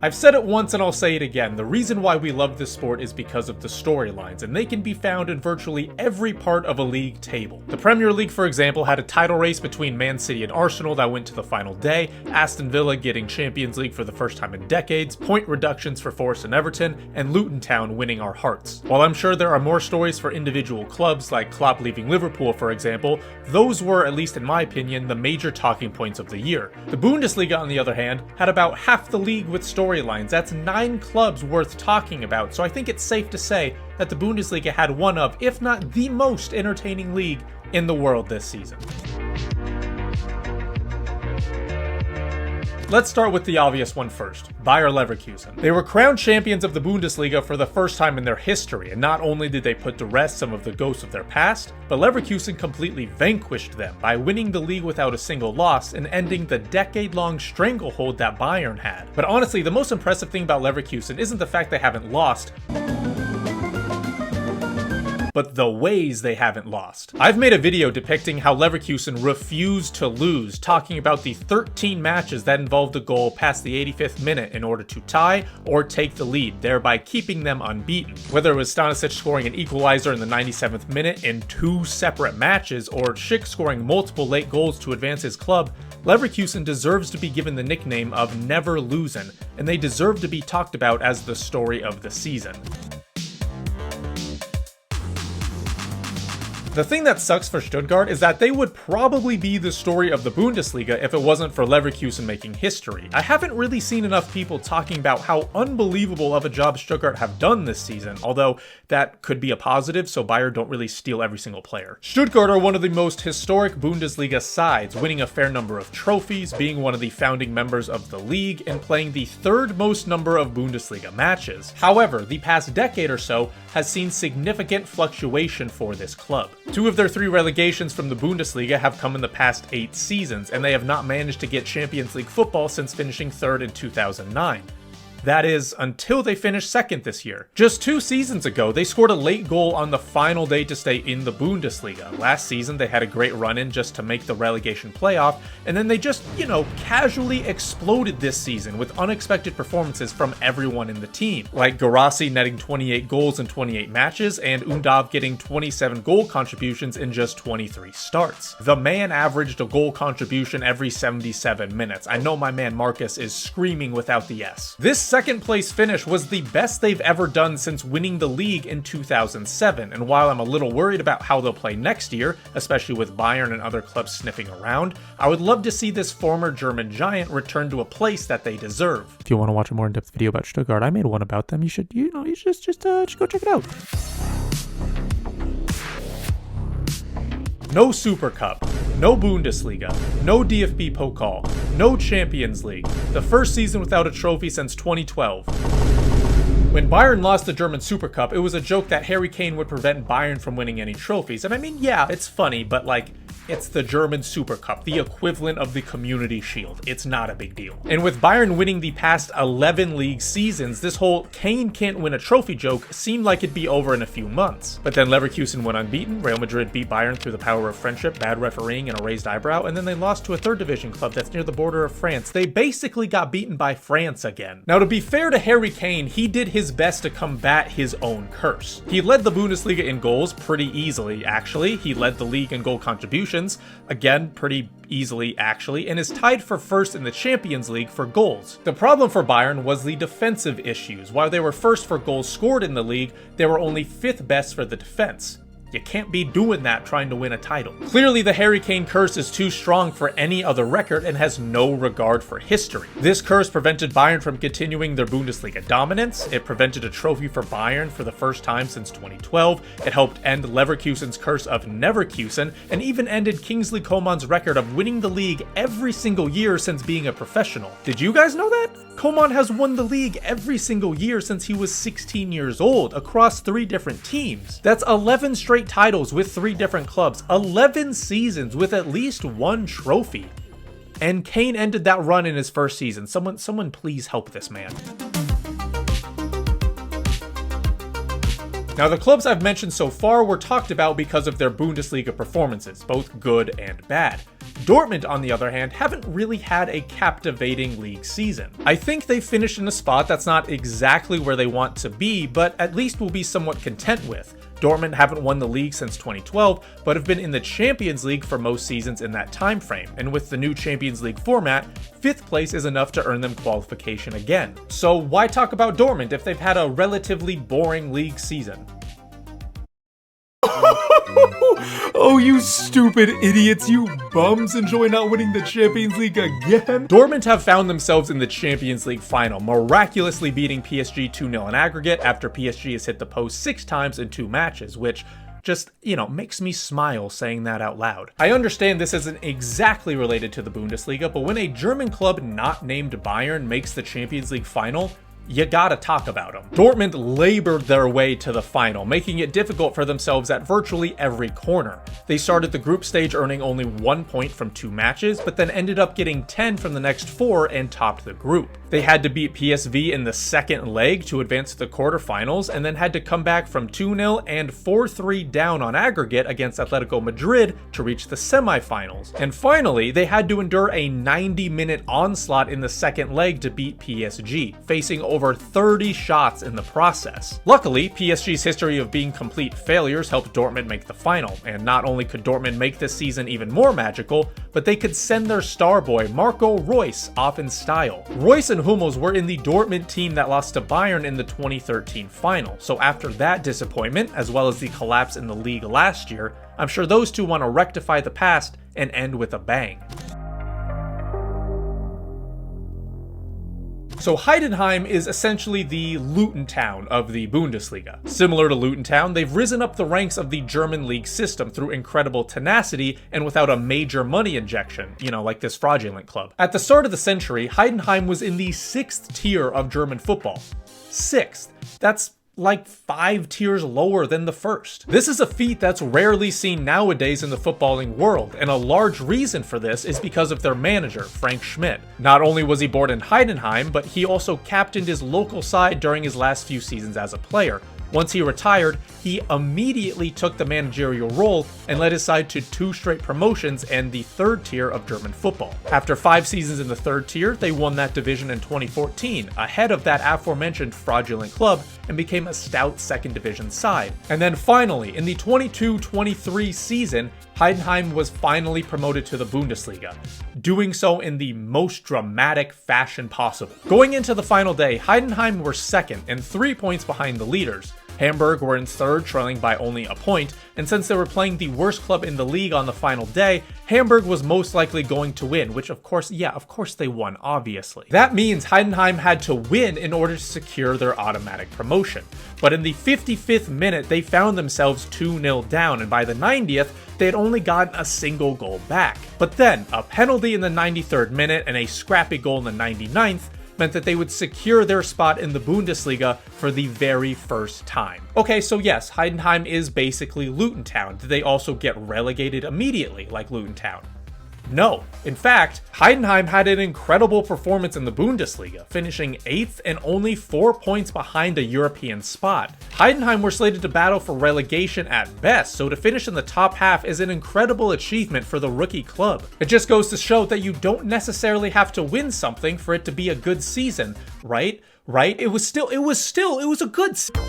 I've said it once and I'll say it again, the reason why we love this sport is because of the storylines, and they can be found in virtually every part of a league table. The Premier League, for example, had a title race between Man City and Arsenal that went to the final day, Aston Villa getting Champions League for the first time in decades, point reductions for Forest and Everton, and Luton Town winning our hearts. While I'm sure there are more stories for individual clubs, like Klopp leaving Liverpool for example, those were, at least in my opinion, the major talking points of the year. The Bundesliga, on the other hand, had about half the league with storylines. That's 9 clubs worth talking about, so I think it's safe to say that the Bundesliga had one of, if not the most entertaining league in the world this season. Let's start with the obvious one first, Bayer Leverkusen. They were crowned champions of the Bundesliga for the first time in their history, and not only did they put to rest some of the ghosts of their past, but Leverkusen completely vanquished them by winning the league without a single loss and ending the decade-long stranglehold that Bayern had. But honestly, the most impressive thing about Leverkusen isn't the fact they haven't lost, but the ways they haven't lost. I've made a video depicting how Leverkusen refused to lose, talking about the 13 matches that involved a goal past the 85th minute in order to tie or take the lead, thereby keeping them unbeaten. Whether it was Stanisic scoring an equalizer in the 97th minute in 2 separate matches, or Schick scoring multiple late goals to advance his club, Leverkusen deserves to be given the nickname of never losing, and they deserve to be talked about as the story of the season. The thing that sucks for Stuttgart is that they would probably be the story of the Bundesliga if it wasn't for Leverkusen making history. I haven't really seen enough people talking about how unbelievable of a job Stuttgart have done this season, although that could be a positive, so Bayern don't really steal every single player. Stuttgart are one of the most historic Bundesliga sides, winning a fair number of trophies, being one of the founding members of the league, and playing the 3rd most number of Bundesliga matches. However, the past decade or so has seen significant fluctuation for this club. 2 of their 3 relegations from the Bundesliga have come in the past 8 seasons, and they have not managed to get Champions League football since finishing 3rd in 2009. That is, until they finished 2nd this year. Just 2 seasons ago, they scored a late goal on the final day to stay in the Bundesliga. Last season, they had a great run-in just to make the relegation playoff, and then they just, casually exploded this season with unexpected performances from everyone in the team. Like Guirassy netting 28 goals in 28 matches, and Undav getting 27 goal contributions in just 23 starts. The man averaged a goal contribution every 77 minutes. I know my man Marcus is screaming without the S. This 2nd place finish was the best they've ever done since winning the league in 2007, and while I'm a little worried about how they'll play next year, especially with Bayern and other clubs sniffing around, I would love to see this former German giant return to a place that they deserve. If you want to watch a more in-depth video about Stuttgart, I made one about them. You should just go check it out. No Super Cup, no Bundesliga, no DFB Pokal, no Champions League, the first season without a trophy since 2012. When Bayern lost the German Super Cup, it was a joke that Harry Kane would prevent Bayern from winning any trophies. And I mean, yeah, it's funny, but it's the German Super Cup, the equivalent of the Community Shield. It's not a big deal. And with Bayern winning the past 11 league seasons, this whole Kane can't win a trophy joke seemed like it'd be over in a few months. But then Leverkusen went unbeaten, Real Madrid beat Bayern through the power of friendship, bad refereeing, and a raised eyebrow, and then they lost to a 3rd division club that's near the border of France. They basically got beaten by France again. Now, to be fair to Harry Kane, he did his best to combat his own curse. He led the Bundesliga in goals pretty easily, actually. He led the league in goal contributions, again, pretty easily actually, and is tied for 1st in the Champions League for goals. The problem for Bayern was the defensive issues. While they were 1st for goals scored in the league, they were only 5th best for the defense. You can't be doing that trying to win a title. Clearly, the Harry Kane curse is too strong for any other record and has no regard for history. This curse prevented Bayern from continuing their Bundesliga dominance. It prevented a trophy for Bayern for the first time since 2012. It helped end Leverkusen's curse of Neverkusen, and even ended Kingsley Coman's record of winning the league every single year since being a professional. Did you guys know that? Coman has won the league every single year since he was 16 years old, across 3 different teams. That's 11 straight titles with 3 different clubs, 11 seasons with at least 1 trophy. And Kane ended that run in his first season. Someone please help this man. Now, the clubs I've mentioned so far were talked about because of their Bundesliga performances, both good and bad. Dortmund, on the other hand, haven't really had a captivating league season. I think they finished in a spot that's not exactly where they want to be, but at least will be somewhat content with. Dortmund haven't won the league since 2012, but have been in the Champions League for most seasons in that time frame, and with the new Champions League format, 5th place is enough to earn them qualification again. So why talk about Dortmund if they've had a relatively boring league season? Oh, you stupid idiots, you bums enjoy not winning the Champions League again? Dortmund have found themselves in the Champions League final, miraculously beating PSG 2-0 in aggregate after PSG has hit the post 6 times in 2 matches, which just, makes me smile saying that out loud. I understand this isn't exactly related to the Bundesliga, but when a German club not named Bayern makes the Champions League final, you gotta talk about them. Dortmund labored their way to the final, making it difficult for themselves at virtually every corner. They started the group stage earning only 1 point from 2 matches, but then ended up getting 10 from the next 4 and topped the group. They had to beat PSV in the second leg to advance to the quarterfinals, and then had to come back from 2-0 and 4-3 down on aggregate against Atletico Madrid to reach the semifinals. And finally, they had to endure a 90-minute onslaught in the second leg to beat PSG, facing over 30 shots in the process. Luckily, PSG's history of being complete failures helped Dortmund make the final, and not only could Dortmund make this season even more magical, but they could send their star boy Marco Reus off in style. Reus and Hummels were in the Dortmund team that lost to Bayern in the 2013 final, so after that disappointment, as well as the collapse in the league last year, I'm sure those two want to rectify the past and end with a bang. So Heidenheim is essentially the Luton Town of the Bundesliga. Similar to Luton Town, they've risen up the ranks of the German league system through incredible tenacity and without a major money injection, like this fraudulent club. At the start of the century, Heidenheim was in the 6th tier of German football. 6th. That's like 5 tiers lower than the 1st. This is a feat that's rarely seen nowadays in the footballing world, and a large reason for this is because of their manager, Frank Schmidt. Not only was he born in Heidenheim, but he also captained his local side during his last few seasons as a player. Once he retired, he immediately took the managerial role and led his side to 2 straight promotions and the 3rd tier of German football. After 5 seasons in the 3rd tier, they won that division in 2014, ahead of that aforementioned fraudulent club, and became a stout 2nd division side. And then finally, in the 22-23 season, Heidenheim was finally promoted to the Bundesliga, doing so in the most dramatic fashion possible. Going into the final day, Heidenheim were 2nd and 3 points behind the leaders. Hamburg were in 3rd, trailing by only a point, and since they were playing the worst club in the league on the final day, Hamburg was most likely going to win, which of course they won, obviously. That means Heidenheim had to win in order to secure their automatic promotion. But in the 55th minute, they found themselves 2-0 down, and by the 90th, they had only gotten a single goal back. But then, a penalty in the 93rd minute and a scrappy goal in the 99th meant that they would secure their spot in the Bundesliga for the very first time. Okay, so yes, Heidenheim is basically Luton Town. Did they also get relegated immediately like Luton Town? No. In fact, Heidenheim had an incredible performance in the Bundesliga, finishing 8th and only 4 points behind a European spot. Heidenheim were slated to battle for relegation at best, so to finish in the top half is an incredible achievement for the rookie club. It just goes to show that you don't necessarily have to win something for it to be a good season, right? It was a good season.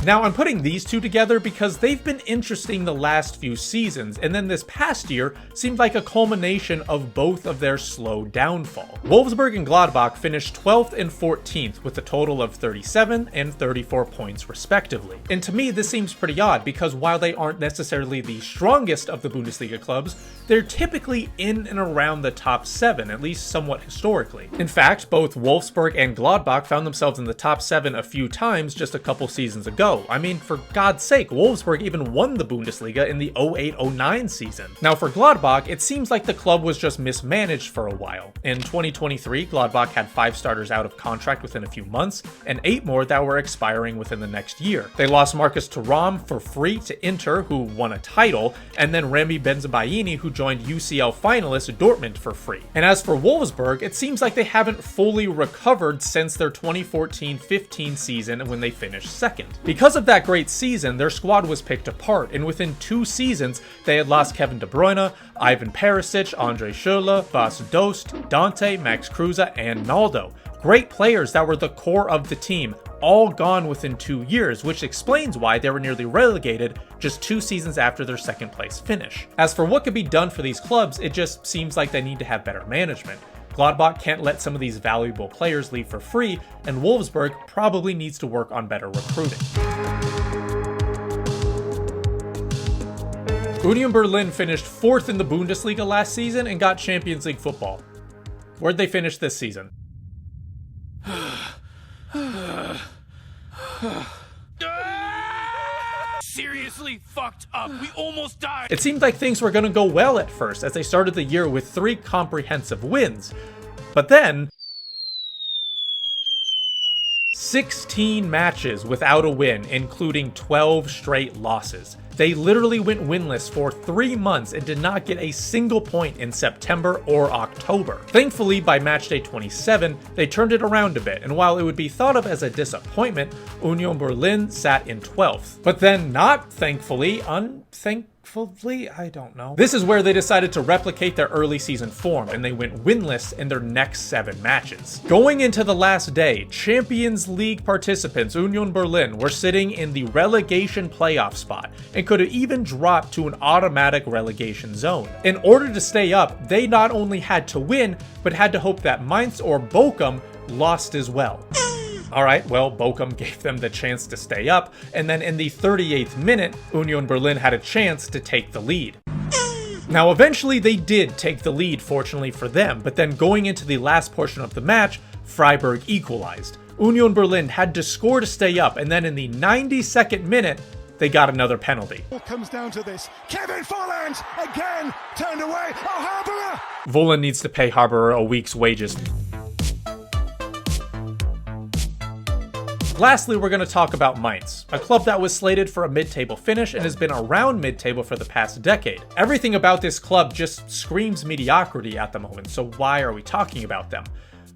Now, I'm putting these two together because they've been interesting the last few seasons, and then this past year seemed like a culmination of both of their slow downfall. Wolfsburg and Gladbach finished 12th and 14th with a total of 37 and 34 points respectively. And to me, this seems pretty odd because while they aren't necessarily the strongest of the Bundesliga clubs, they're typically in and around the top 7, at least somewhat historically. In fact, both Wolfsburg and Gladbach found themselves in the top 7 a few times just a couple seasons ago. I mean, for God's sake, Wolfsburg even won the Bundesliga in the 08-09 season. Now for Gladbach, it seems like the club was just mismanaged for a while. In 2023, Gladbach had 5 starters out of contract within a few months, and 8 more that were expiring within the next year. They lost Marcus Thuram for free to Inter, who won a title, and then Remy Benzebaini, who joined UCL finalist Dortmund for free. And as for Wolfsburg, it seems like they haven't fully recovered since their 2014-15 season when they finished 2nd. Because of that great season, their squad was picked apart, and within 2 seasons, they had lost Kevin De Bruyne, Ivan Perisic, Andre Schürrle, Bas Dost, Dante, Max Kruse, and Naldo. Great players that were the core of the team, all gone within 2 years, which explains why they were nearly relegated just 2 seasons after their second place finish. As for what could be done for these clubs, it just seems like they need to have better management. Gladbach can't let some of these valuable players leave for free, and Wolfsburg probably needs to work on better recruiting. Union Berlin finished 4th in the Bundesliga last season and got Champions League football. Where'd they finish this season? Seriously fucked up. We almost died. It seemed like things were going to go well at first as they started the year with 3 comprehensive wins. But then 16 matches without a win, including 12 straight losses. They literally went winless for 3 months and did not get a single point in September or October. Thankfully, by matchday 27, they turned it around a bit, and while it would be thought of as a disappointment, Union Berlin sat in 12th. But then, not thankfully, I don't know. This is where they decided to replicate their early season form, and they went winless in their next 7 matches. Going into the last day, Champions League participants Union Berlin were sitting in the relegation playoff spot, and could have even dropped to an automatic relegation zone. In order to stay up, they not only had to win, but had to hope that Mainz or Bochum lost as well. Alright, well, Bochum gave them the chance to stay up, and then in the 38th minute, Union Berlin had a chance to take the lead. Now, eventually they did take the lead, fortunately for them, but then going into the last portion of the match, Freiburg equalized. Union Berlin had to score to stay up, and then in the 92nd minute, they got another penalty. All comes down to this. Kevin Volland again turned away. Oh, Harbour! Volland needs to pay Harbour a week's wages. Lastly, we're going to talk about Mainz, a club that was slated for a mid-table finish and has been around mid-table for the past decade. Everything about this club just screams mediocrity at the moment, so why are we talking about them?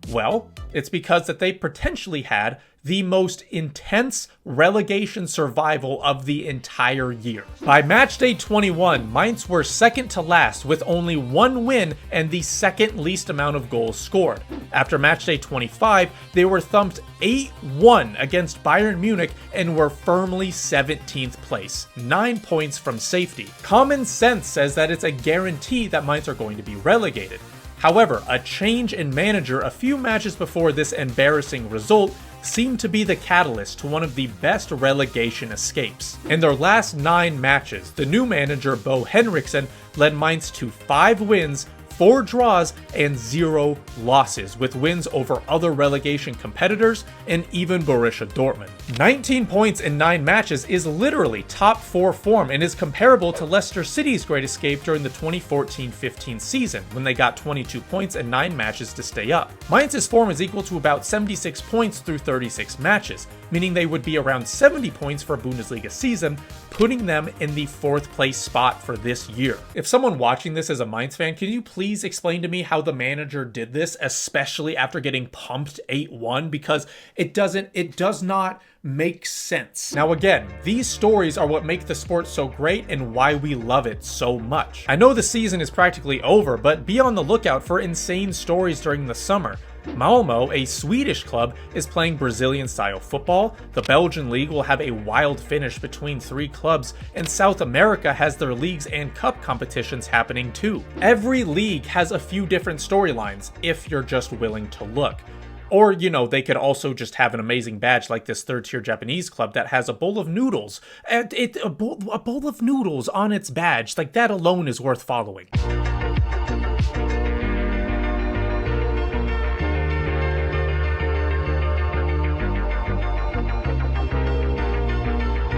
Well, it's because that they potentially had the most intense relegation survival of the entire year. By matchday 21, Mainz were second to last with only 1 win and the second least amount of goals scored. After matchday 25, they were thumped 8-1 against Bayern Munich and were firmly 17th place, 9 points from safety. Common sense says that it's a guarantee that Mainz are going to be relegated. However, a change in manager a few matches before this embarrassing result seemed to be the catalyst to one of the best relegation escapes. In their last 9 matches, the new manager Bo Henriksen led Mainz to 5 wins, 4 draws, and 0 losses, with wins over other relegation competitors and even Borussia Dortmund. 19 points in 9 matches is literally top 4 form and is comparable to Leicester City's great escape during the 2014-15 season, when they got 22 points in 9 matches to stay up. Mainz's form is equal to about 76 points through 36 matches, meaning they would be around 70 points for a Bundesliga season, putting them in the 4th place spot for this year. If someone watching this is a Mainz fan, can you please explain to me how the manager did this, especially after getting pumped 8-1, because it does not make sense. Now again, these stories are what make the sport so great and why we love it so much. I know the season is practically over, but be on the lookout for insane stories during the summer. Malmo, a Swedish club, is playing Brazilian-style football, the Belgian league will have a wild finish between 3 clubs, and South America has their leagues and cup competitions happening too. Every league has a few different storylines, if you're just willing to look. Or, you know, they could also just have an amazing badge like this 3rd-tier Japanese club that has a bowl of noodles. A bowl of noodles on its badge. Like, that alone is worth following.